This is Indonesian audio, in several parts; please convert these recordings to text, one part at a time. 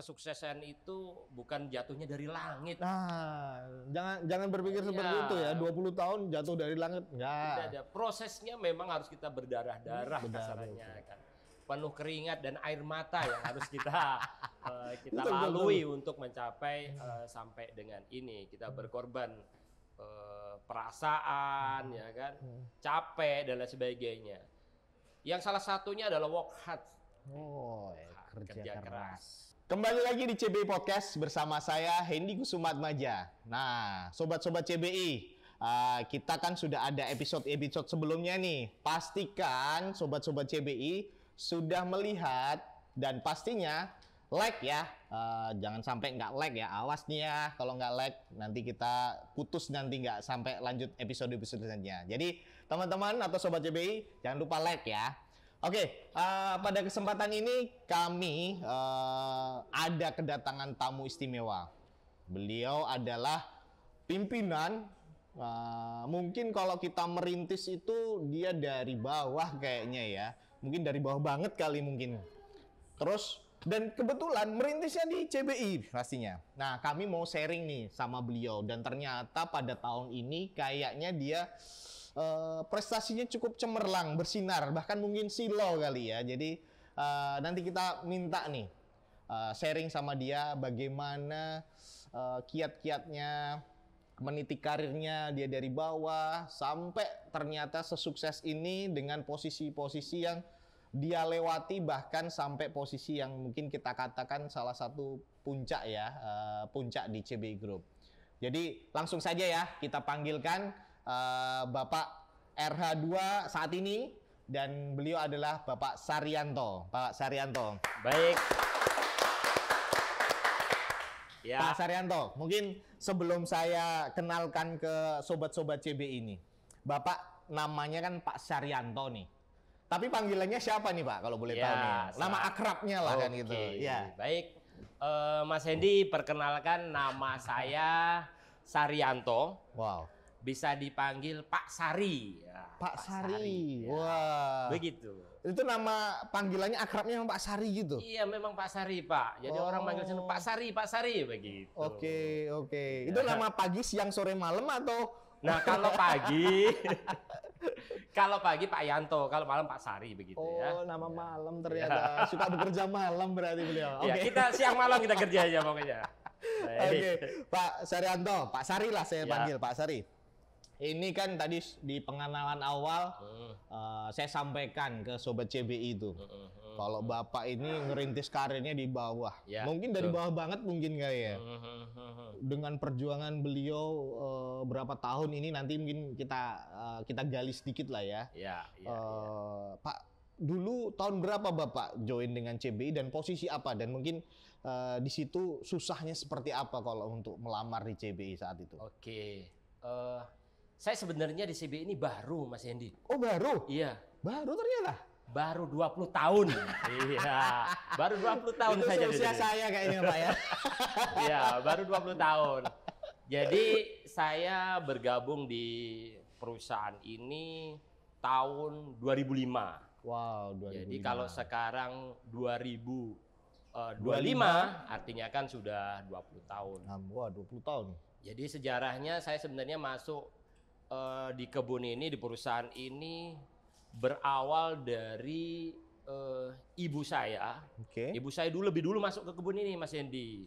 kesuksesan itu bukan jatuhnya dari langit. Nah, jangan berpikir seperti itu ya. 20 tahun jatuh dari langit. Tidak Enggak. ada. Prosesnya memang harus kita berdarah-darah kasarannya kan. Penuh keringat dan air mata yang harus kita lalui untuk mencapai sampai dengan ini. Kita berkorban perasaan ya kan, capek dan lain sebagainya. Yang salah satunya adalah work hard. Kerja keras. Kembali lagi di CBI Podcast bersama saya Hendy Kusumatmaja. Nah, sobat-sobat CBI, kita kan sudah ada episode sebelumnya nih. Pastikan sobat-sobat CBI sudah melihat dan pastinya like ya. Jangan sampai nggak like ya. Awas nih ya, kalau nggak like nanti kita putus, nanti nggak sampai lanjut episode-episode selanjutnya. Jadi teman-teman atau sobat CBI jangan lupa like ya. Oke, pada kesempatan ini kami ada kedatangan tamu istimewa. Beliau adalah pimpinan. Mungkin kalau kita merintis itu dia dari bawah kayaknya ya. Mungkin dari bawah banget kali mungkin. Terus dan kebetulan merintisnya di CBI pastinya. Nah, kami mau sharing nih sama beliau dan ternyata pada tahun ini kayaknya dia prestasinya cukup cemerlang, bersinar, bahkan mungkin silau kali ya. Jadi nanti kita minta nih sharing sama dia bagaimana kiat-kiatnya meniti karirnya dia dari bawah sampai ternyata sesukses ini dengan posisi-posisi yang dia lewati, bahkan sampai posisi yang mungkin kita katakan salah satu puncak ya, puncak di CBI Group. Jadi langsung saja ya kita panggilkan Bapak RH2 saat ini, dan beliau adalah Bapak Saryanto. Pak Saryanto. Baik. Ya. Pak Saryanto, mungkin sebelum saya kenalkan ke sobat-sobat CBI ini, Bapak namanya kan Pak Saryanto nih. Tapi panggilannya siapa nih Pak, kalau boleh tahu nih? Nama akrabnya lah kan gitu. Ya. Baik. Mas Hendy, perkenalkan nama saya Saryanto. Wow. Bisa dipanggil Pak Sari. Ya, Pak Sari. Ya. Wah. Begitu. Itu nama panggilannya akrabnya Pak Sari gitu? Iya, memang Pak Sari, Pak. Jadi orang manggil saya Pak Sari begitu. Oke. Itu nama pagi, siang, sore, malam atau? Nah, kalau pagi Pak Yanto, kalau malam Pak Sari begitu ya. Oh, nama malam ternyata. Suka bekerja malam berarti beliau. Ya, kita siang malam kita kerja aja pokoknya. Oke, Pak Saryanto, Pak Sari lah saya panggil, Pak Sari. Ini kan tadi di pengenalan awal saya sampaikan ke sobat CBI itu. Kalau Bapak ini ngerintis karirnya di bawah. Ya, mungkin dari bawah banget mungkin kali ya. Dengan perjuangan beliau berapa tahun ini nanti mungkin kita gali sedikit lah ya. Pak, dulu tahun berapa Bapak join dengan CBI dan posisi apa, dan mungkin di situ susahnya seperti apa kalau untuk melamar di CBI saat itu? Oke. Saya sebenarnya di CBI ini baru, Mas Hendy. Oh, baru? Iya. Baru ternyata? Baru 20 tahun. Iya. Baru 20 tahun itu saja. Itu usia saya kayaknya Pak ya. Iya, baru 20 tahun. Jadi saya bergabung di perusahaan ini tahun 2005. Wow, 2005. Jadi kalau sekarang 2025 artinya kan sudah 20 tahun. Wah, 20 tahun. Jadi sejarahnya saya sebenarnya masuk di kebun ini, di perusahaan ini berawal dari ibu saya. Ibu saya lebih dulu masuk ke kebun ini, Mas Hendy.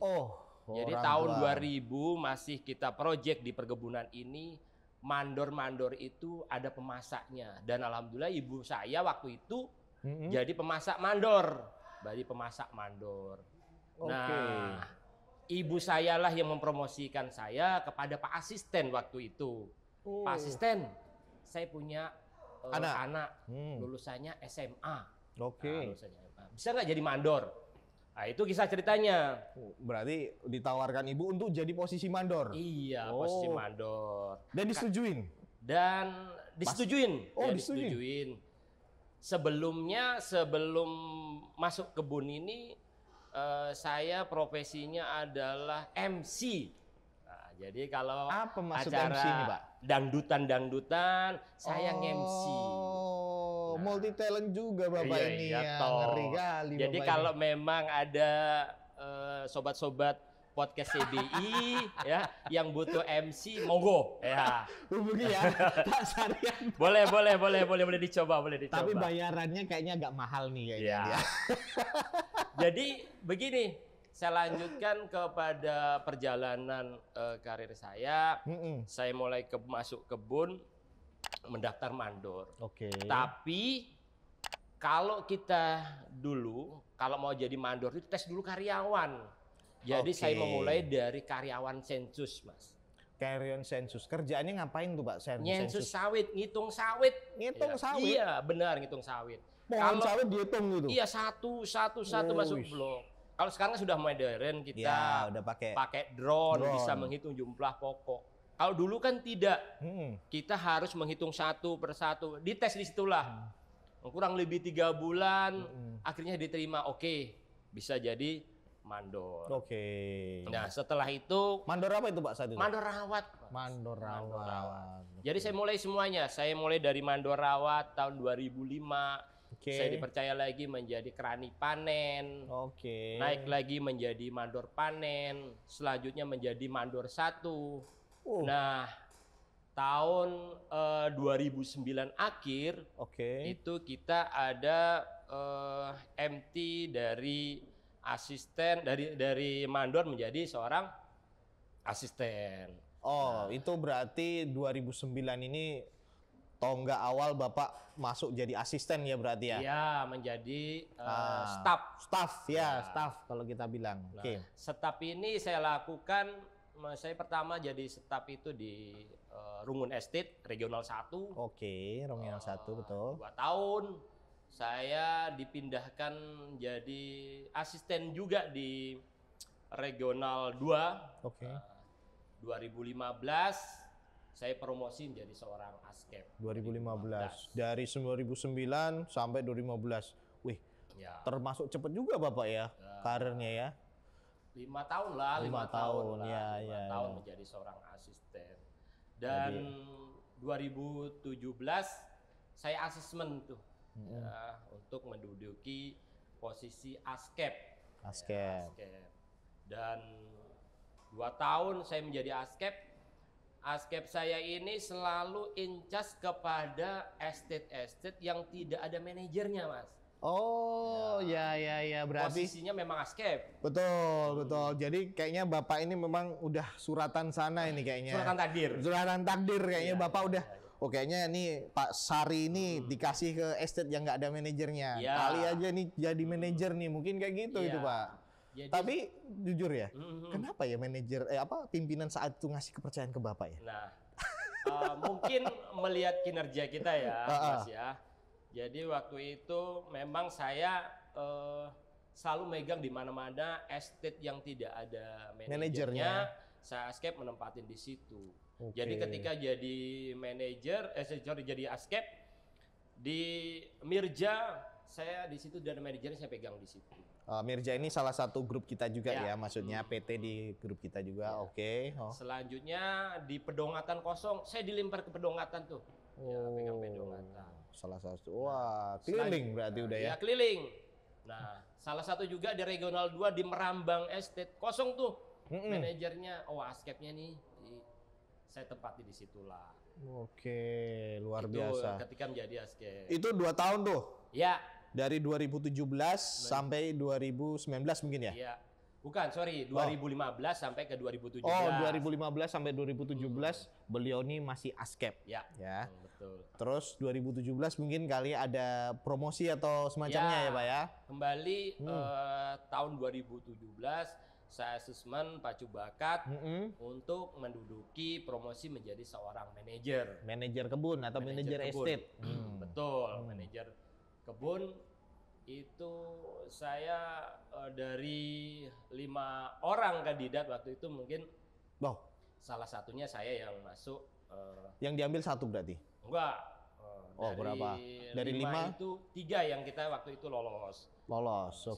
Jadi tahun 2000 masih kita project di perkebunan ini, mandor-mandor itu ada pemasaknya, dan alhamdulillah ibu saya waktu itu jadi pemasak mandor. Nah, ibu saya lah yang mempromosikan saya kepada Pak Asisten waktu itu. Pak Asisten, saya punya anak lulusannya SMA. Bisa nggak jadi mandor? Nah, itu kisah ceritanya. Berarti ditawarkan ibu untuk jadi posisi mandor? Iya, posisi mandor. Dan disetujuin? Dan disetujuin. Disetujuin. Sebelum masuk kebun ini, saya profesinya adalah MC. Nah, jadi kalau apa maksud acara MC ini, Pak? Dangdutan, saya MC. Multi talent juga Bapak ini ya. Ngeri kali. Jadi Bapak kalau ini memang ada sobat-sobat podcast CBI ya yang butuh MC monggo ya. Hubungi ya Pak Saryan. Boleh dicoba. Tapi bayarannya kayaknya agak mahal nih kayaknya. Ya. Jadi begini, saya lanjutkan kepada perjalanan karir saya. Saya mulai masuk kebun, mendaftar mandor. Oke. Tapi kalau kita dulu kalau mau jadi mandor itu tes dulu karyawan. Jadi saya memulai dari karyawan sensus, Mas. Karyawan sensus. Kerjaannya ngapain tuh, Pak? Sensus sawit, ngitung sawit. Ngitung sawit? Iya, benar ngitung sawit. Pohon sawit dihitung gitu? Iya, satu masuk blok. Kalau sekarang sudah modern, kita ya, udah pakai drone, bisa menghitung jumlah pokok. Kalau dulu kan tidak. Kita harus menghitung satu persatu. Dites di situlah. Kurang lebih 3 bulan, akhirnya diterima. Oke, bisa jadi mandor. Oke. Nah, setelah itu mandor apa itu Pak saat itu? Mandor rawat. Mandor rawat. Jadi saya mulai semuanya. Saya mulai dari mandor rawat tahun 2005. Saya dipercaya lagi menjadi kerani panen. Naik lagi menjadi mandor panen. Selanjutnya menjadi mandor 1. Nah, tahun 2009 akhir itu kita ada MT dari asisten dari mandor menjadi seorang asisten. Itu berarti 2009 ini tonggak awal Bapak masuk jadi asisten ya berarti ya? Iya, menjadi staff kalau kita bilang. Nah, staff ini saya lakukan, saya pertama jadi staff itu di Rungun Estate Regional 1. Regional 1 betul. 2 tahun. Saya dipindahkan jadi asisten juga di Regional 2. 2015 saya promosi menjadi seorang askep. 2015. Dari 2009 sampai 2015. Wih, termasuk cepat juga Bapak ya karirnya ya. 5 tahun lah, 5 tahun menjadi seorang asisten. Dan 2017 saya asesmen tuh. Untuk menduduki posisi askep. Dan 2 tahun saya menjadi askep. Askep saya ini selalu incas kepada estate yang tidak ada manajernya, Mas. Berarti posisinya memang askep. Betul. Jadi kayaknya Bapak ini memang udah suratan sana ini kayaknya. Suratan takdir kayaknya Bapak udah. Kayaknya ini Pak Sari ini dikasih ke estate yang nggak ada manajernya. Kali aja nih jadi manajer nih, mungkin kayak gitu itu Pak. Tapi jujur ya, kenapa ya pimpinan saat itu ngasih kepercayaan ke Bapak ya? Nah, mungkin melihat kinerja kita ya, Mas ya. Jadi waktu itu memang saya selalu megang di mana-mana estate yang tidak ada manajernya. Saya askep menempatin di situ. Jadi ketika jadi manajer, jadi askep di Mirja, saya di situ dan manajernya saya pegang di situ. Mirja ini salah satu grup kita juga ya, maksudnya PT di grup kita juga. Selanjutnya di Pedongatan kosong, saya dilempar ke Pedongatan tuh. Pegang Pedongatan. Salah satu. Keliling berarti udah ya. Ya, keliling. Nah, salah satu juga di Regional 2 di Merambang Estate kosong tuh. Manajernya, askepnya nih, saya tempati di situlah. Luar biasa. Ketika menjadi askep. Itu 2 tahun tuh? Ya. Dari 2017 sampai 2019 mungkin ya? Iya. Bukan, 2015 sampai ke 2017. 2015 sampai 2017 beliau ini masih askep. Ya. Betul. Terus 2017 mungkin kali ada promosi atau semacamnya ya Pak ya? Kembali tahun 2017 saya asesmen pacu bakat untuk menduduki promosi menjadi seorang manajer. Manajer kebun atau manajer estate. Betul, manajer kebun itu saya dari 5 orang kandidat waktu itu mungkin salah satunya saya yang masuk. Yang diambil 1 berarti? Enggak. Berapa? Dari 5 itu 3 yang kita waktu itu lolos.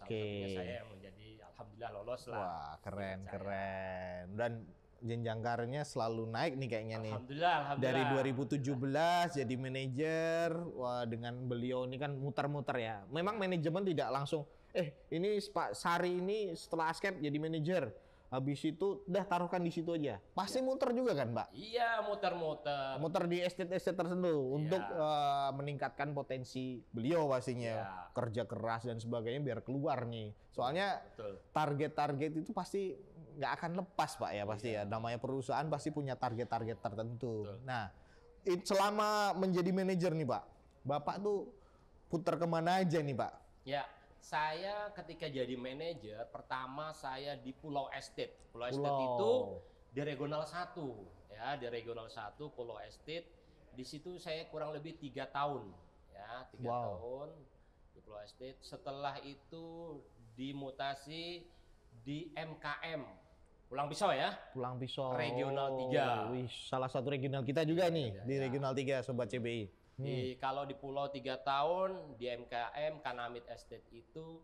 Saya yang menjadi alhamdulillah lolos lah. Wah, keren. Dan jenjang karirnya selalu naik nih kayaknya nih. Alhamdulillah. Dari 2017 jadi manajer. Wah, dengan beliau ini kan muter-muter ya. Memang manajemen tidak langsung ini Pak Sari ini setelah ASCAP jadi manajer. Habis itu udah taruhkan di situ aja. Pasti muter juga kan, Pak? Iya, muter-muter. Muter di estate-estate tertentu untuk meningkatkan potensi beliau pastinya. Kerja keras dan sebagainya biar keluar nih. Soalnya target-target itu pasti nggak akan lepas, Pak ya pasti ya. Namanya perusahaan pasti punya target-target tertentu. Nah, selama menjadi manajer nih, Pak, Bapak tuh putar kemana aja nih, Pak? Ya. Saya ketika jadi manajer, pertama saya di Pulau Estate. Pulau Estate itu di Regional 1. Ya, di Regional 1 Pulau Estate. Di situ saya kurang lebih 3 tahun. Ya, 3 tahun di Pulau Estate. Setelah itu dimutasi di MKM. Pulang Pisau ya? Pulang Pisau. Regional 3. Wih, salah satu regional kita juga nih, di Regional 3, Sobat CBI. Kalau di Pulau 3 tahun, di MKM Kanamit Estate itu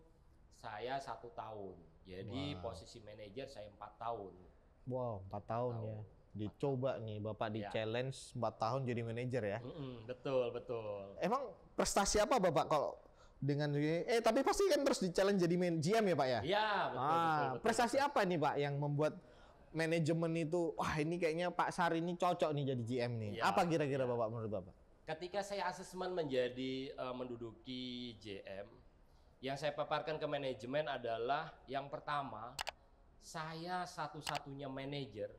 saya 1 tahun. Jadi posisi manajer saya 4 tahun. Wow, 4 tahun ya. Dicoba nih Bapak di challenge 4 tahun jadi manajer ya. Betul, betul. Emang prestasi apa Bapak kalau dengan tapi pasti kan terus di challenge jadi GM ya Pak ya? Iya, betul. Prestasi apa nih Pak yang membuat manajemen itu, wah ini kayaknya Pak Sari ini cocok nih jadi GM nih. Apa kira-kira Bapak menurut Bapak? Ketika saya asesmen menjadi menduduki JM, yang saya paparkan ke manajemen adalah yang pertama, saya satu-satunya manajer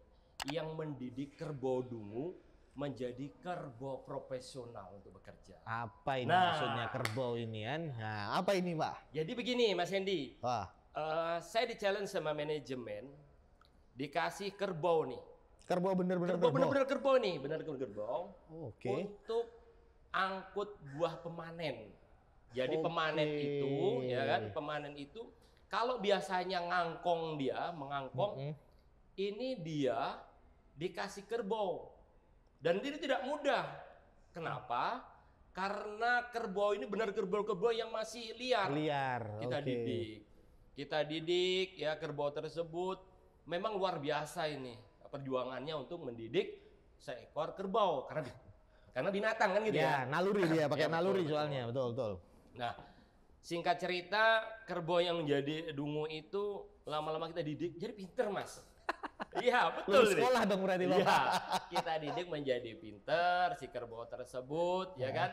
yang mendidik kerbau dungu menjadi kerbau profesional untuk bekerja. Apa ini maksudnya kerbau ini kan? Nah, apa ini Pak? Jadi begini Mas Hendy, saya di-challenge sama manajemen, dikasih kerbau nih. Kerbau bener-bener kerbau nih, kerbau. Untuk angkut buah pemanen. Jadi pemanen itu, ya kan, pemanen itu kalau biasanya mengangkong, ini dia dikasih kerbau. Dan ini tidak mudah. Kenapa? Karena kerbau ini benar kerbau yang masih liar. Kita didik ya kerbau tersebut. Memang luar biasa ini perjuangannya untuk mendidik seekor kerbau karena binatang kan gitu ya. Naluri dia pakai naluri soalnya, betul. Nah, singkat cerita kerbau yang menjadi dungu itu lama-lama kita didik jadi pinter Mas. Iya betul. Sekolah dong berarti Bapak. Iya, kita didik menjadi pinter si kerbau tersebut, ya kan.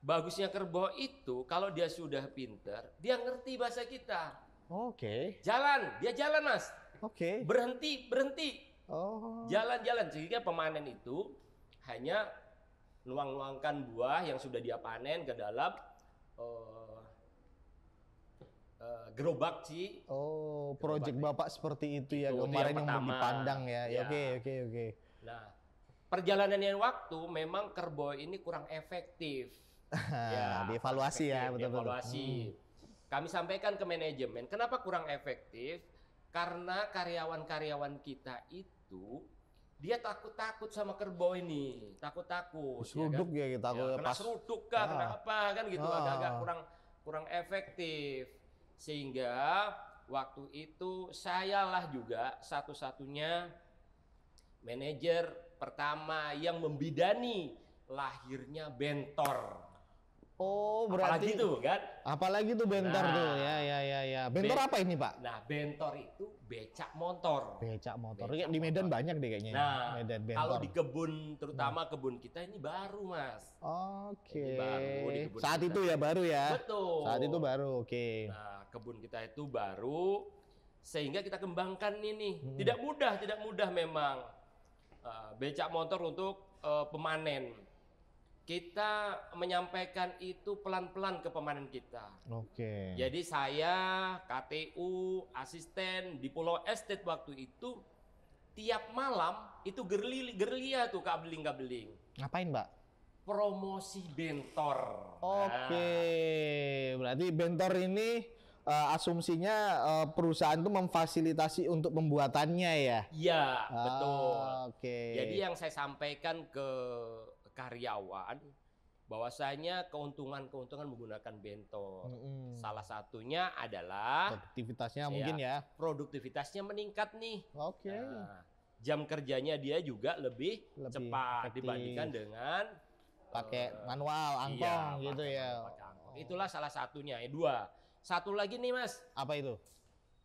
Bagusnya kerbau itu kalau dia sudah pinter, dia ngerti bahasa kita. Dia jalan Mas. Berhenti. Jalan-jalan sehingga pemanen itu hanya nuang-nuangkan buah yang sudah dia panen ke dalam gerobak sih. Proyek Bapak seperti itu ya kemarin yang dipandang ya. Oke. Nah, perjalanannya waktu memang kerbau ini kurang efektif. Dievaluasi ya, betul-betul. Kami sampaikan ke manajemen, kenapa kurang efektif? Karena karyawan-karyawan kita itu dia takut sama kerbau ini, takut. Seruduk ya kita kena seruduk kah, kena apa kan gitu, agak-agak kurang efektif. Sehingga waktu itu sayalah juga satu-satunya manajer pertama yang membidani lahirnya bentor. Berarti apalagi tuh kan? Apalagi tuh bentor tuh. Ya. Bentor apa ini, Pak? Nah, bentor itu becak motor. Di Medan banyak deh kayaknya. Nah, Medan bentor. Kalau di kebun, terutama kebun kita ini baru, Mas. Baru di kebun saat kita. Itu ya baru ya. Betul. Saat itu baru, Nah, kebun kita itu baru sehingga kita kembangkan ini. Tidak mudah memang. Becak motor untuk pemanen. Kita menyampaikan itu pelan-pelan ke pemanen kita. Jadi saya, KTU, asisten di Pulau Estate waktu itu, tiap malam itu gerlia tuh kabeling. Ngapain, Mbak? Promosi bentor. Berarti bentor ini asumsinya perusahaan itu memfasilitasi untuk pembuatannya ya? Iya, betul. Jadi yang saya sampaikan ke karyawan bahwasanya keuntungan menggunakan bentor. Salah satunya adalah produktivitasnya mungkin ya. Produktivitasnya meningkat nih. Nah, jam kerjanya dia juga lebih cepat efektif dibandingkan dengan pakai manual angkong gitu ya. Itulah salah satunya. Dua. Satu lagi nih Mas. Apa itu?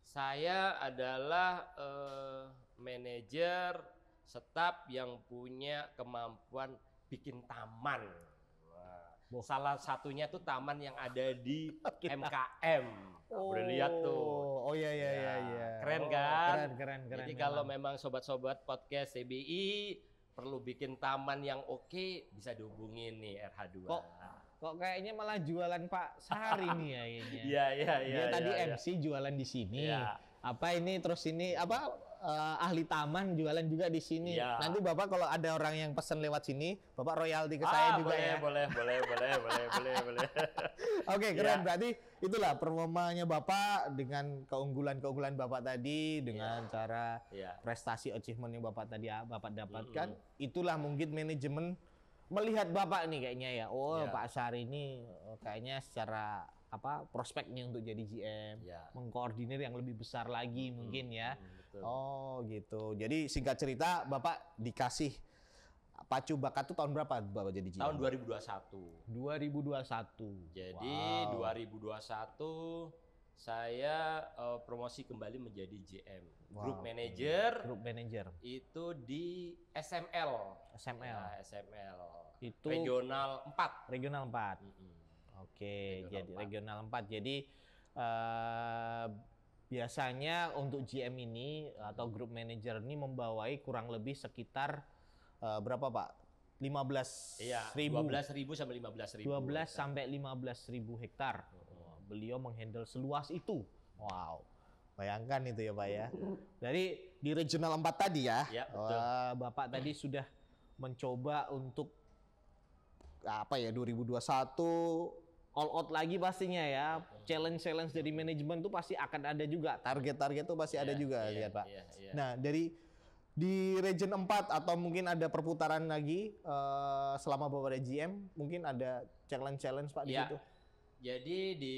Saya adalah manajer staf yang punya kemampuan bikin taman. Salah satunya tuh taman yang ada di MKM. Boleh lihat tuh. Oh iya. Keren kan? Keren. Jadi kalau memang sobat-sobat podcast CBI perlu bikin taman yang oke, bisa dihubungin nih RH2. Kok kayaknya malah jualan Pak Sari nih ya kayaknya. Iya. Dia tadi MC jualan di sini. Ya. Apa ini terus ini ahli taman jualan juga di sini. Ya. Nanti Bapak kalau ada orang yang pesen lewat sini, Bapak royalti ke saya juga ya. Boleh. Oke, keren. Berarti itulah performanya Bapak dengan keunggulan Bapak tadi, dengan cara prestasi achievement yang Bapak dapatkan. Itulah mungkin manajemen melihat Bapak nih kayaknya ya. Pak Sari ini kayaknya secara prospeknya untuk jadi GM, mengkoordinir yang lebih besar lagi mungkin ya. Betul. Oh gitu. Jadi singkat cerita Bapak dikasih pacu bakat tuh tahun berapa Bapak jadi GM? Tahun 2021. 2021. Jadi 2021 saya promosi kembali menjadi GM. Group Manager. Itu di SML. Ya, SML. Itu Regional 4. Regional 4. Oke, jadi Regional 4. Jadi biasanya untuk GM ini atau Group Manager ini membawai kurang lebih sekitar berapa Pak? 15.000. Iya, 12.000 sampai 15.000. 12 sampai 15.000 hektar. Beliau menghandle seluas itu. Wow. Bayangkan itu ya Pak ya. Dari di Regional 4 tadi ya. Betul. Bapak tadi sudah mencoba untuk 2021 all out lagi pastinya ya. Challenge dari manajemen itu pasti akan ada juga. Target-target itu pasti ada juga lihat Pak. Nah, di Region 4 atau mungkin ada perputaran lagi selama Bapak ada GM, mungkin ada challenge Pak di situ. Jadi di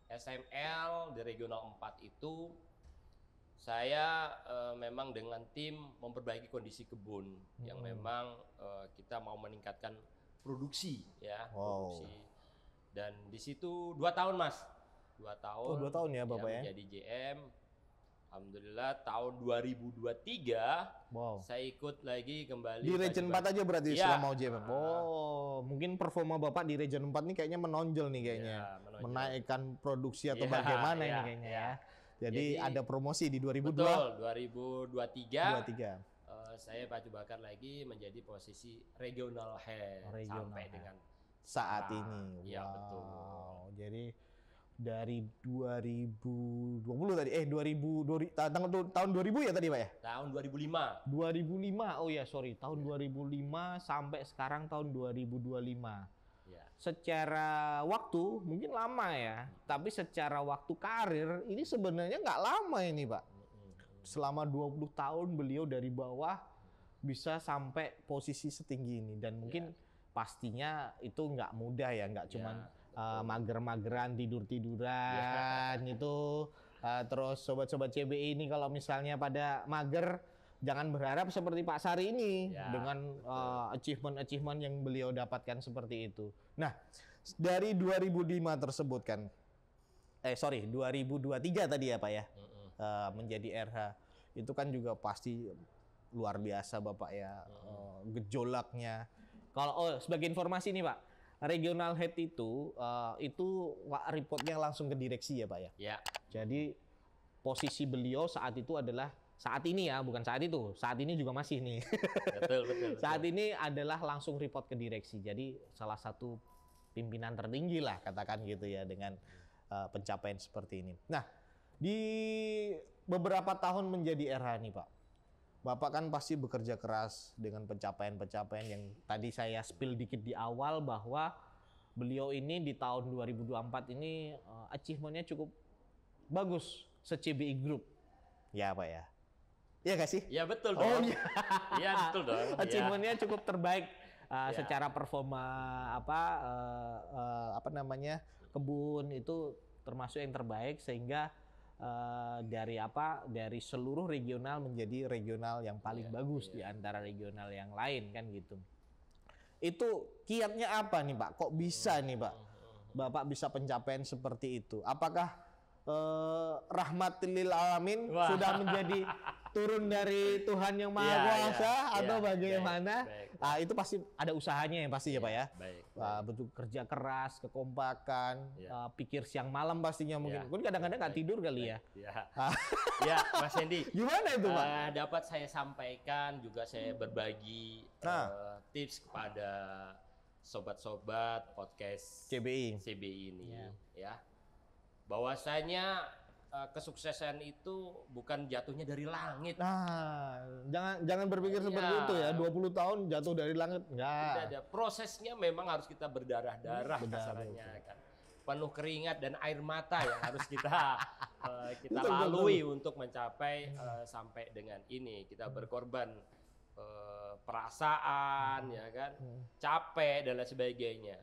SML di Regional 4 itu saya memang dengan tim memperbaiki kondisi kebun yang memang kita mau meningkatkan produksi ya. Produksi. Dan di situ 2 tahun Mas. 2 tahun. Oh, 2 tahun ya Bapak ya. Menjadi GM. Alhamdulillah tahun 2023 saya ikut lagi kembali. Di Region 4 aja berarti setelah mau GM. Mungkin performa Bapak di Region 4 nih kayaknya menonjol nih kayaknya. Menaikkan produksi atau bagaimana ini kayaknya ya. Jadi ada promosi di 2023. Saya pacu bakar lagi menjadi posisi Regional Head sampai dengan saat ini. Iya, betul. Jadi dari 2020 tadi tahun 2000 ya tadi Pak ya? Tahun 2005. 2005. Oh ya, sorry. Tahun 2005 sampai sekarang tahun 2025. Ya. Secara waktu mungkin lama ya, tapi secara waktu karir ini sebenarnya nggak lama ini Pak. Selama 20 tahun beliau dari bawah bisa sampai posisi setinggi ini dan mungkin pastinya itu nggak mudah ya, nggak cuman mager-mageran, tidur-tiduran itu. Terus sobat-sobat CBI ini kalau misalnya pada mager, jangan berharap seperti Pak Sari ini dengan achievement-achievement yang beliau dapatkan seperti itu. Nah, dari 2005 tersebut kan, 2023 tadi ya Pak ya, menjadi RH, itu kan juga pasti luar biasa Bapak ya, gejolaknya. Kalau sebagai informasi nih Pak, Regional Head itu reportnya langsung ke direksi ya Pak ya. Ya. Jadi posisi beliau saat itu adalah saat ini ya, bukan saat itu. Saat ini juga masih nih. Betul. Saat ini adalah langsung report ke direksi. Jadi salah satu pimpinan tertinggi lah katakan gitu ya dengan pencapaian seperti ini. Nah, di beberapa tahun menjadi RH nih Pak. Bapak kan pasti bekerja keras dengan pencapaian-pencapaian yang tadi saya spill dikit di awal bahwa beliau ini di tahun 2024 ini achievement-nya cukup bagus se-CBI Group. Ya Pak ya. Iya nggak sih? Iya betul dong. Iya betul dong. Achievement-nya cukup terbaik secara performa kebun itu termasuk yang terbaik sehingga dari seluruh regional menjadi regional yang paling bagus di antara regional yang lain kan gitu. Itu kiatnya apa nih Pak? Kok bisa nih Pak Bapak bisa pencapaian seperti itu? Apakah rahmatil lil alamin sudah menjadi turun dari Tuhan yang Maha Kuasa atau bagaimana? Baik. Nah, itu pasti ada usahanya ya pasti ya Pak ya. Baik. Betul kerja keras, kekompakan, pikir siang malam pastinya mungkin. Kun kadang-kadang nggak tidur kali ya. Ya, Mas Hendy. Gimana itu Pak? Dapat saya sampaikan juga saya berbagi tips kepada sobat-sobat podcast CBI ini ya. Bahwasanya kesuksesan itu bukan jatuhnya dari langit. Nah, jangan berpikir seperti itu ya. 20 tahun jatuh dari langit. Tidak ada. Prosesnya memang harus kita berdarah-darah kasarannya kan. Penuh keringat dan air mata yang harus kita lalui untuk mencapai sampai dengan ini. Kita berkorban perasaan ya kan, capek dan lain sebagainya.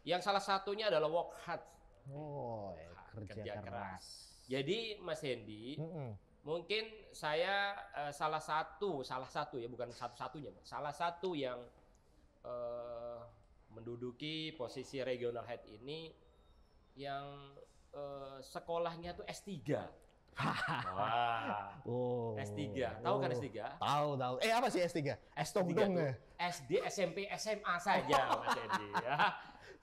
Yang salah satunya adalah work hard. Kerja keras. Jadi Mas Hendy, mungkin saya salah satu ya, bukan satu-satunya, salah satu yang menduduki posisi regional head ini yang sekolahnya tuh S3. Wah. S3. Tahu kan S3? Tahu. Apa sih S3? S tongtong ya? SD, SMP, SMA saja Mas Hendy ya.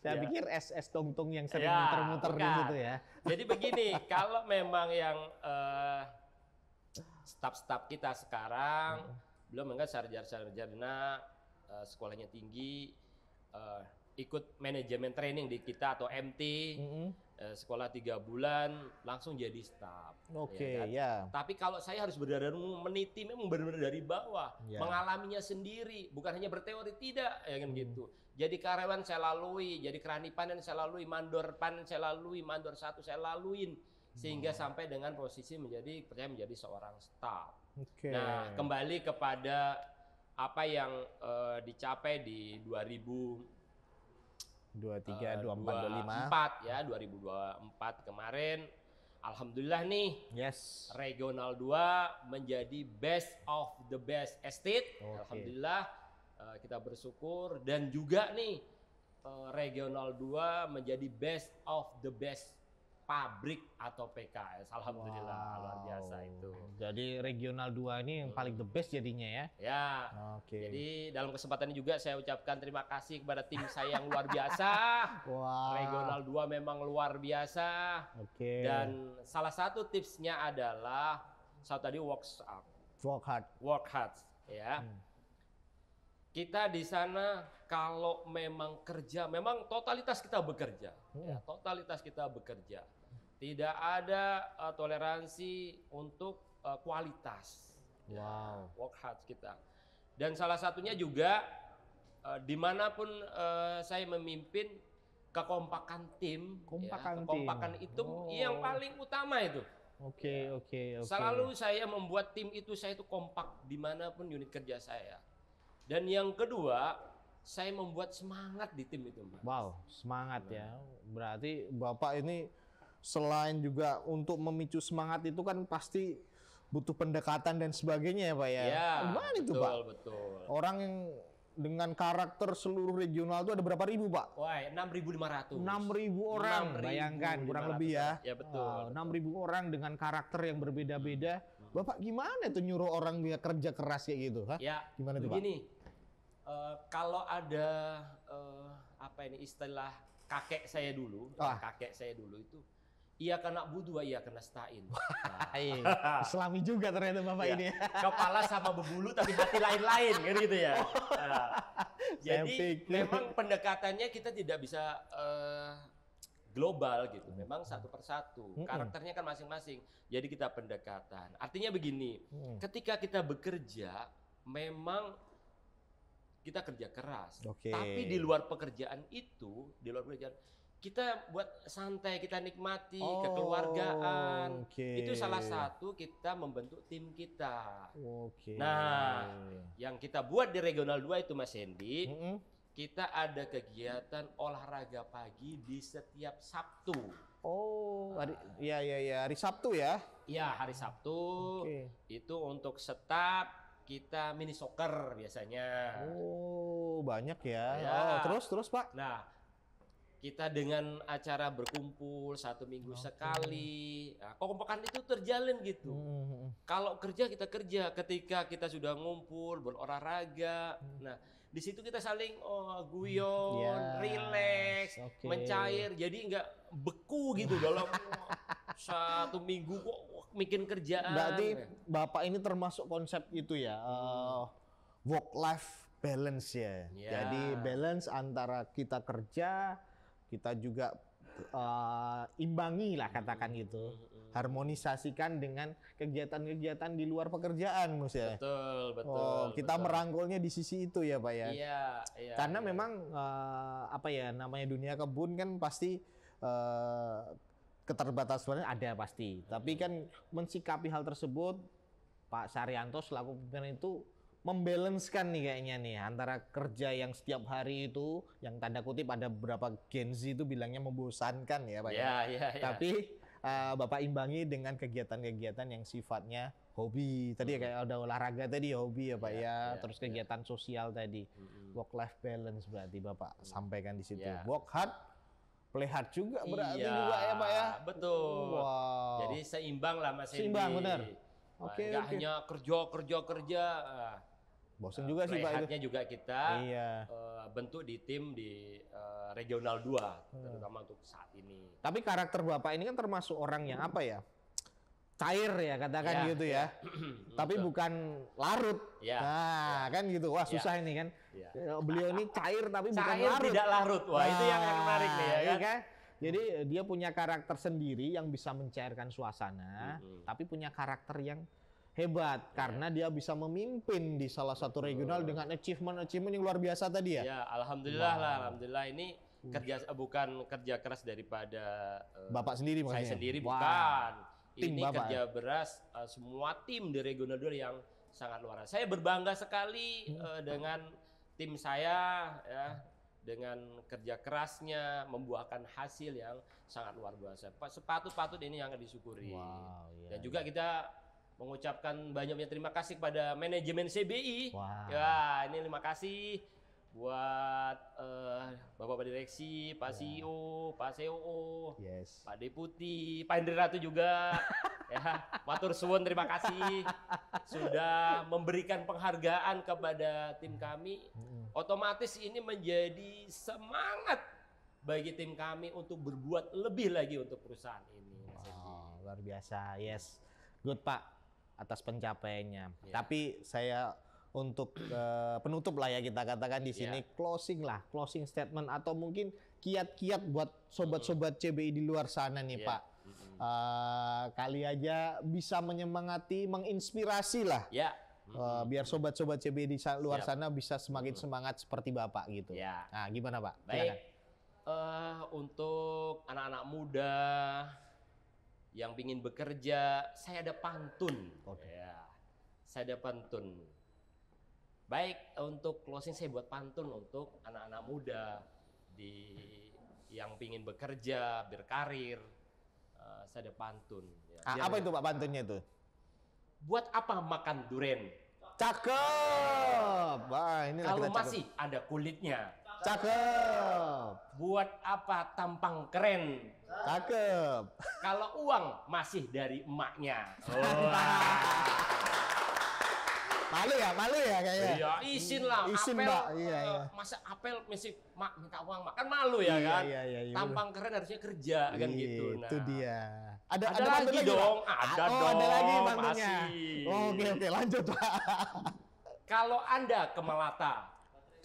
Saya pikir SS tongtong yang sering muter-muter gitu ya. Jadi begini, kalau memang yang staf-staf kita sekarang belum enggak sarjana sekolahnya tinggi, ikut manajemen training di kita atau MT, sekolah 3 bulan langsung jadi staf. Ya. Tapi kalau saya harus benar-benar meniti, memang benar-benar dari bawah, mengalaminya sendiri, bukan hanya berteori, tidak, ya kan gitu. Jadi karyawan saya lalui, jadi kerani panen saya lalui, mandor panen saya lalui, mandor 1 saya laluin, sehingga sampai dengan posisi menjadi seorang staf. Nah, kembali kepada apa yang dicapai di 2023, 2024 ya, 2024 kemarin, alhamdulillah nih, Regional 2 menjadi best of the best estate. Alhamdulillah. Kita bersyukur, dan juga nih Regional 2 menjadi best of the best pabrik atau PKS. Alhamdulillah, luar biasa itu. Jadi Regional 2 ini yang paling the best jadinya ya? Ya. Jadi dalam kesempatan ini juga saya ucapkan terima kasih kepada tim saya yang luar biasa. Regional 2 memang luar biasa. Dan salah satu tipsnya adalah tadi work hard ya. Kita di sana kalau memang kerja, memang totalitas kita bekerja. Ya, totalitas kita bekerja. Tidak ada toleransi untuk kualitas. Work hard kita. Dan salah satunya juga dimanapun saya memimpin, kekompakan tim. Kekompakan itu yang paling utama itu. Selalu saya membuat tim itu, saya itu kompak dimanapun unit kerja saya. Dan yang kedua, saya membuat semangat di tim itu, Mas. Semangat ya. Berarti Bapak ini selain juga untuk memicu semangat itu kan pasti butuh pendekatan dan sebagainya ya, Pak ya. Gimana itu, Pak? Betul. Orang yang dengan karakter seluruh regional itu ada berapa ribu, Pak? 6.500. 6.000 orang, bayangkan kurang lebih ya. Ya betul. 6.000 orang dengan karakter yang berbeda-beda. Bapak gimana tuh nyuruh orang dia kerja keras kayak gitu? Gimana tuh, Pak? Begini, kalau ada istilah kakek saya dulu itu, iya kena budu, iya kena stain. Islami juga ternyata Bapak ini. Kepala sama berbulu tapi hati lain-lain kan gitu ya. Jadi memang pendekatannya kita tidak bisa global gitu, memang satu persatu, karakternya kan masing-masing. Jadi kita pendekatan. Artinya begini, ketika kita bekerja, memang kita kerja keras. Tapi di luar pekerjaan itu, kita buat santai, kita nikmati kekeluargaan. Itu salah satu kita membentuk tim kita. Nah, yang kita buat di Regional 2 itu Mas Hendy, kita ada kegiatan olahraga pagi di setiap Sabtu. Hari Sabtu ya? Iya, hari Sabtu. Itu untuk staf kita mini soccer biasanya. Banyak ya. Terus Pak? Nah, kita dengan acara berkumpul 1 minggu sekali, nah, kekompakan itu terjalin gitu. Kalau kerja kita kerja, ketika kita sudah ngumpul berolahraga, nah di situ kita saling guyon, relax, mencair, jadi nggak beku gitu dalam 1 minggu kok bikin kerjaan. Berarti Bapak ini termasuk konsep itu ya, work life balance ya. Jadi balance antara kita kerja, kita juga imbangi lah katakan gitu, harmonisasikan dengan kegiatan-kegiatan di luar pekerjaan, Mas ya. Betul. Kita merangkulnya di sisi itu ya, Pak ya. Iya. Karena memang apa ya namanya dunia kebun kan pasti keterbatasannya ada pasti. Tapi kan mensikapi hal tersebut, Pak Saryanto selaku pimpinan itu membalancekan nih kayaknya nih antara kerja yang setiap hari itu yang tanda kutip ada beberapa Gen Z itu bilangnya membosankan ya Pak ya. Tapi Bapak imbangi dengan kegiatan-kegiatan yang sifatnya hobi. Tadi kayak ada olahraga tadi hobi ya Pak ya. Terus kegiatan sosial tadi. Work life balance berarti Bapak sampaikan di situ. Work hard, play hard juga berarti juga ya Pak ya. Betul. Jadi seimbang lah Mas Hendy. Seimbang benar. Nggak hanya kerja. Bosan juga sih Pak itu. Play juga kita bentuk di tim di Regional 2 terutama untuk saat ini. Tapi karakter Bapak ini kan termasuk orang yang apa ya? Cair ya katakan gitu ya. Tapi bukan larut. Nah, kan gitu. Wah, susah ini kan. Beliau ini cair tapi bukan larut. Tidak larut. Wah, itu yang menarik nih ya kan. Jadi dia punya karakter sendiri yang bisa mencairkan suasana, tapi punya karakter yang hebat karena dia bisa memimpin di salah satu regional dengan achievement yang luar biasa tadi ya. Ya, alhamdulillah ini bukan kerja keras daripada Bapak sendiri maksudnya. Saya sendiri bukan. Tim ini Bapak, kerja beras semua tim di Regional 2 yang sangat luar biasa. Saya berbangga sekali dengan tim saya ya, dengan kerja kerasnya membuahkan hasil yang sangat luar biasa. Sepatut ini yang disyukuri. Dan juga kita mengucapkan banyak terima kasih kepada manajemen CBI. Ya, ini terima kasih buat Bapak Direksi, Pak CEO, Pak COO, Pak Deputi, Pak Indri Ratu juga. Ya, matur suwun terima kasih sudah memberikan penghargaan kepada tim kami. Otomatis ini menjadi semangat bagi tim kami untuk berbuat lebih lagi untuk perusahaan ini. Luar biasa, good Pak atas pencapaiannya. Tapi saya untuk penutup lah ya kita katakan di sini closing statement atau mungkin kiat-kiat buat sobat-sobat CBI di luar sana nih Pak. Kali aja bisa menyemangati, menginspirasi lah. Biar sobat-sobat CBI di luar sana bisa semakin semangat seperti Bapak gitu. Nah, gimana Pak? Baik. Untuk anak-anak muda yang ingin bekerja, saya ada pantun. Saya ada pantun. Baik, untuk closing saya buat pantun untuk anak-anak muda yang ingin bekerja, berkarir. Saya ada pantun. Apa itu Pak pantunnya itu? Buat apa makan duren? Cakep. Kalau masih ada kulitnya. Cakep. Buat apa tampang keren? Cakep. Kalau uang masih dari emaknya. Malu ya kayaknya. Iya, izin lah. Izin, apel, Pak. Iya. Masa apel mesti mak minta uang, mak kan malu ya kan. Iya. Tampang keren harusnya kerja kan gitu. Nah, itu dia. Ada lagi dong. Ada dong. Ada lagi pantunnya. Masih. Oke, lanjut Pak. Kalau Anda ke Melata.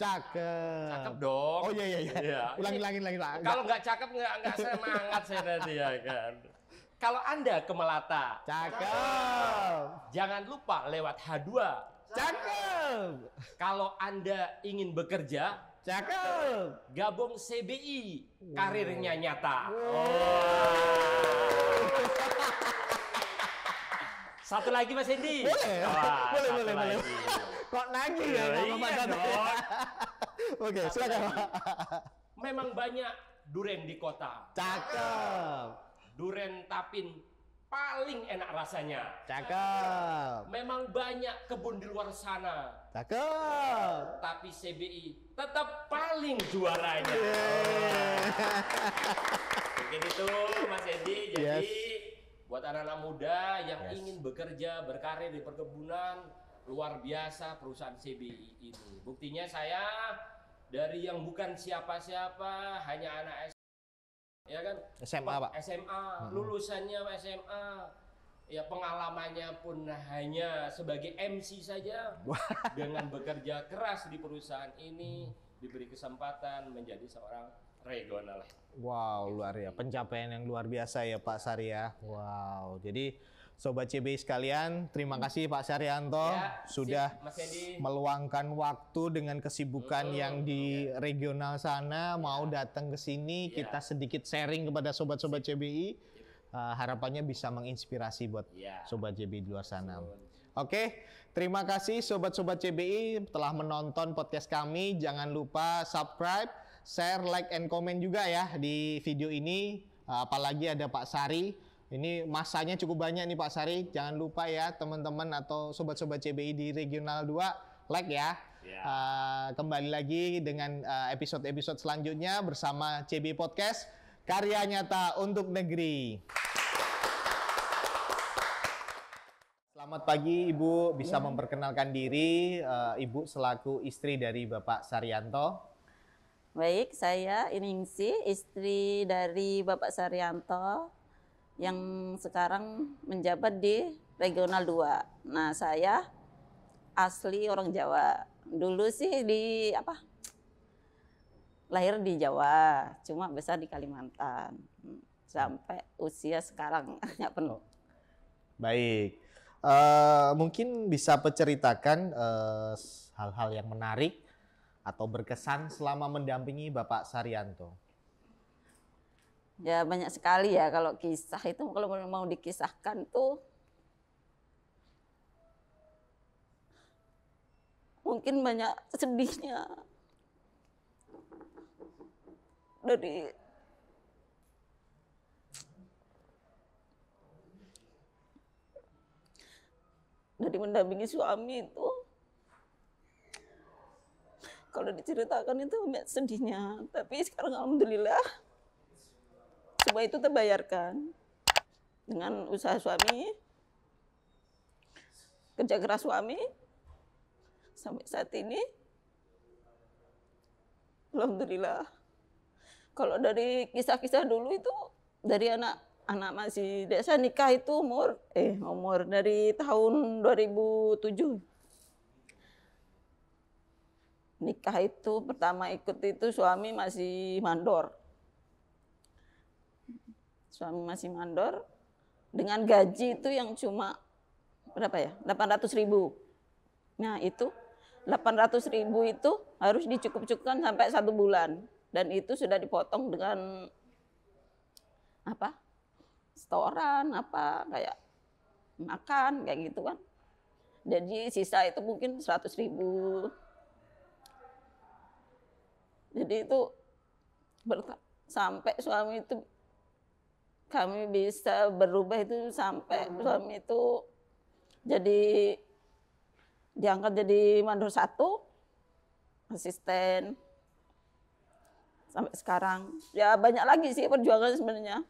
Cakep. Cakep dong. Oh iya. Ulangin lagi Pak. Kalau nggak cakep nggak semangat saya tadi ya kan. Kalau Anda ke Melata. Cakep. Jangan lupa lewat H2. Cakep. Kalau Anda ingin bekerja, cakep. Gabung CBI, karirnya nyata. Satu lagi Mas Hendy. Boleh. Kok nagih ya? Iya dong. Oke, silakan Pak. Memang banyak duren di kota. Cakep. Duren Tapin paling enak rasanya. Cakep. Memang banyak kebun di luar sana. Cakep. Tapi CBI tetap paling juaranya. Mungkin itu Mas Edi. Jadi buat anak-anak muda yang ingin bekerja, berkarir di perkebunan, luar biasa perusahaan CBI ini. Buktinya saya dari yang bukan siapa-siapa, hanya anak ya kan? SMA, Pak. SMA, lulusannya SMA. Ya pengalamannya pun hanya sebagai MC saja. Dengan bekerja keras di perusahaan ini, diberi kesempatan menjadi seorang regional. Wow, luar ya. Pencapaian yang luar biasa ya Pak Sari ya. Wow. Jadi Sobat CBI sekalian, terima kasih Pak Saryanto sudah meluangkan waktu dengan kesibukan yang di regional sana, mau datang ke sini, kita sedikit sharing kepada sobat-sobat CBI. Harapannya bisa menginspirasi buat sobat CBI di luar sana. Oke, terima kasih sobat-sobat CBI telah menonton podcast kami. Jangan lupa subscribe, share, like, and comment juga ya di video ini. Apalagi ada Pak Sari. Ini masanya cukup banyak nih Pak Sari. Jangan lupa ya teman-teman atau sobat-sobat CBI di Regional 2 like ya. Kembali lagi dengan episode-episode selanjutnya bersama CBI Podcast, karya nyata untuk negeri. Selamat pagi Ibu, bisa memperkenalkan diri Ibu selaku istri dari Bapak Saryanto. Baik, saya Iningsi, istri dari Bapak Saryanto yang sekarang menjabat di Regional 2. Nah, saya asli orang Jawa. Dulu sih lahir di Jawa, cuma besar di Kalimantan. Sampai usia sekarang nggak penuh. Baik. Mungkin bisa menceritakan hal-hal yang menarik atau berkesan selama mendampingi Bapak Saryanto. Ya banyak sekali ya kalau kisah itu, kalau mau dikisahkan tuh mungkin banyak sedihnya. Dari mendampingi suami itu, kalau diceritakan itu banyak sedihnya. Tapi sekarang alhamdulillah semua itu terbayarkan dengan usaha suami, kerja keras suami, sampai saat ini alhamdulillah. Kalau dari kisah-kisah dulu itu, dari anak masih desa nikah itu umur dari tahun 2007. Nikah itu pertama ikut itu suami masih mandor. Suami masih mandor, dengan gaji itu yang cuma berapa ya? 800.000. Nah itu 800.000 itu harus dicukup-cukupkan sampai 1 bulan. Dan itu sudah dipotong dengan setoran, kayak makan, kayak gitu kan. Jadi sisa itu mungkin 100.000. Jadi itu sampai suami itu, kami bisa berubah itu sampai suami itu jadi diangkat jadi mandor 1, asisten, sampai sekarang. Ya banyak lagi sih perjuangan sebenarnya.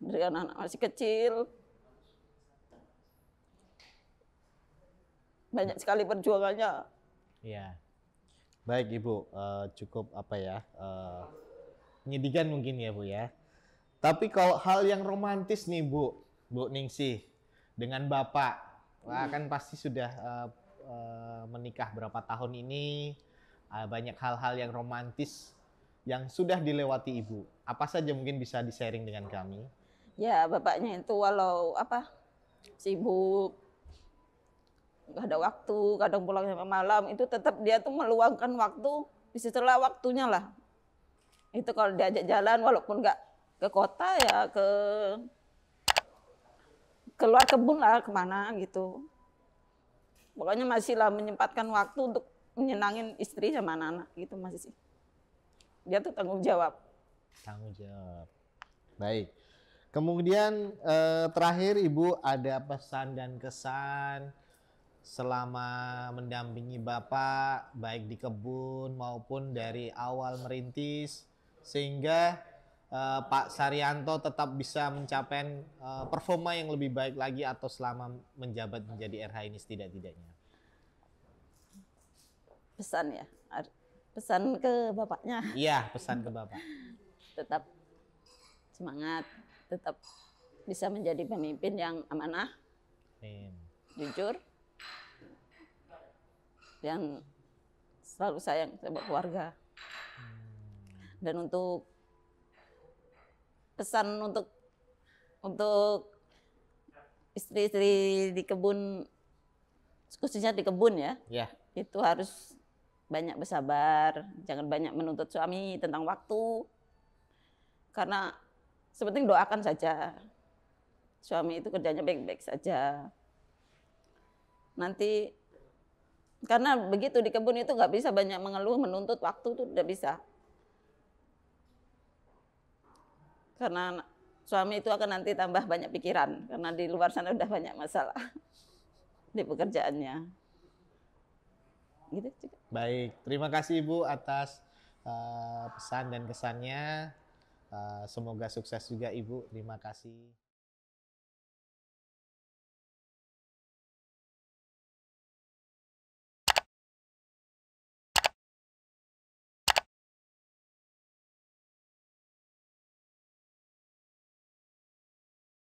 Dari anak-anak masih kecil, banyak sekali perjuangannya. Iya. Baik Ibu, cukup menyedihkan mungkin ya Bu ya. Tapi kalau hal yang romantis nih Bu Ningsih dengan Bapak, kan pasti sudah menikah berapa tahun ini, banyak hal-hal yang romantis yang sudah dilewati Ibu. Apa saja mungkin bisa di-sharing dengan kami? Ya bapaknya itu walau sibuk, nggak ada waktu, kadang pulang sampai malam, itu tetap dia tuh meluangkan waktu di setelah waktunya lah. Itu kalau diajak jalan walaupun nggak ke kota ya keluar kebun lah kemana gitu. Pokoknya masih lah menyempatkan waktu untuk menyenangin istri sama anak-anak gitu masih sih. Dia tuh tanggung jawab. Tanggung jawab. Baik. Kemudian terakhir Ibu ada pesan dan kesan selama mendampingi Bapak baik di kebun maupun dari awal merintis sehingga Pak Saryanto tetap bisa mencapai performa yang lebih baik lagi atau selama menjabat menjadi RH ini setidak-tidaknya. Pesan ya, pesan ke bapaknya. Iya, pesan ke Bapak. Tetap semangat, tetap bisa menjadi pemimpin yang amanah, jujur, yang selalu sayang sama keluarga. Dan untuk pesan untuk istri-istri di kebun, khususnya di kebun ya, itu harus banyak bersabar, jangan banyak menuntut suami tentang waktu, karena sepenting doakan saja. Suami itu kerjanya baik-baik saja. Nanti, karena begitu di kebun itu nggak bisa banyak mengeluh, menuntut waktu itu tidak bisa. Karena suami itu akan nanti tambah banyak pikiran, karena di luar sana udah banyak masalah di pekerjaannya. Gitu juga. Baik, terima kasih Ibu atas pesan dan kesannya. Semoga sukses juga Ibu. Terima kasih.